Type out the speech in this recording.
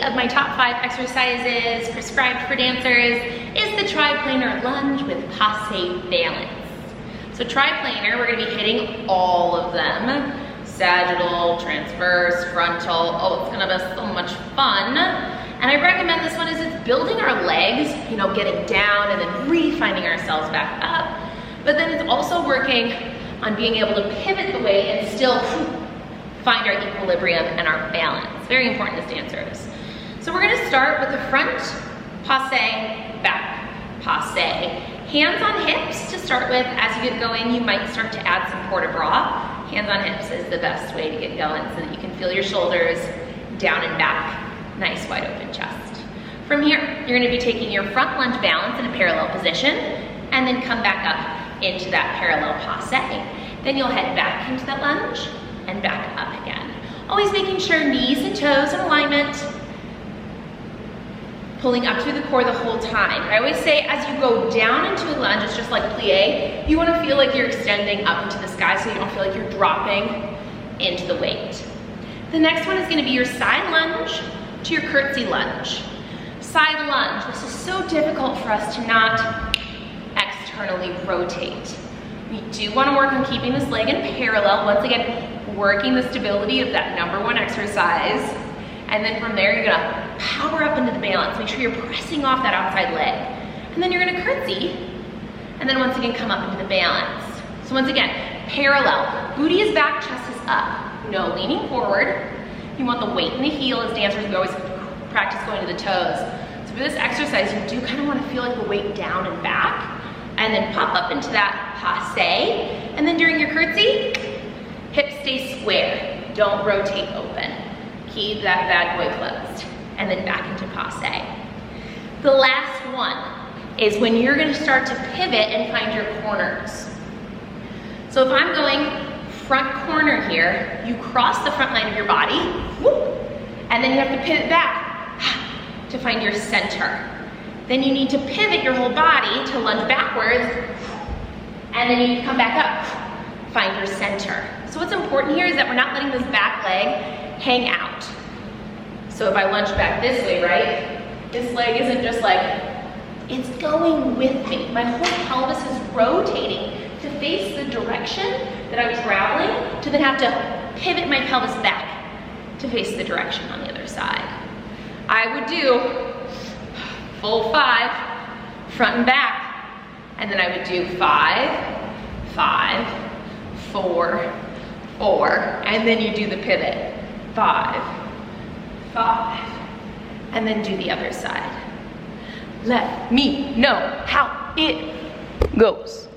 of my top 5 exercises prescribed for dancers is the triplanar lunge with passe balance. So triplanar, we're gonna be hitting all of them. Sagittal, transverse, frontal. Oh, it's gonna be so much fun. And I recommend this one as it's building our legs, you know, getting down and then re-finding ourselves back up. But then it's also working on being able to pivot the weight and still find our equilibrium and our balance. Very important as dancers. So we're gonna start with the front, passe, back, passe. Hands on hips to start with. As you get going, you might start to add some port de bras. Hands on hips is the best way to get going so that you can feel your shoulders down and back, nice wide open chest. From here, you're gonna be taking your front lunge balance in a parallel position and then come back up into that parallel passe. Then you'll head back into that lunge and back up again. Always making sure knees and toes in alignment, pulling up through the core the whole time. I always say as you go down into a lunge, it's just like plie, you wanna feel like you're extending up into the sky so you don't feel like you're dropping into the weight. The next one is gonna be your side lunge to your curtsy lunge. Side lunge, this is so difficult for us to not externally rotate. We do wanna work on keeping this leg in parallel. Once again, working the stability of that #1 exercise. And then from there, you're gonna power up into the balance. Make sure you're pressing off that outside leg. And then you're gonna curtsy. And then once again, come up into the balance. So once again, parallel. Booty is back, chest is up. No leaning forward. You want the weight in the heel. As dancers, we always practice going to the toes. So for this exercise, you do kind of wanna feel like the weight down and back. And then pop up into that passe. And then during your curtsy, hips stay square. Don't rotate open. Keep that bad boy closed. And then back into passe. The last one is when you're gonna start to pivot and find your corners. So if I'm going front corner here, you cross the front line of your body, whoop, and then you have to pivot back to find your center. Then you need to pivot your whole body to lunge backwards, and then you come back up, find your center. So what's important here is that we're not letting this back leg hang out. So if I lunge back this way, right, this leg isn't just like, it's going with me. My whole pelvis is rotating to face the direction that I'm traveling, to then have to pivot my pelvis back to face the direction on the other side. I would do full 5, front and back, and then I would do 5, 5, 4, 4, and then you do the pivot. 5, 5, and then do the other side. Let me know how it goes.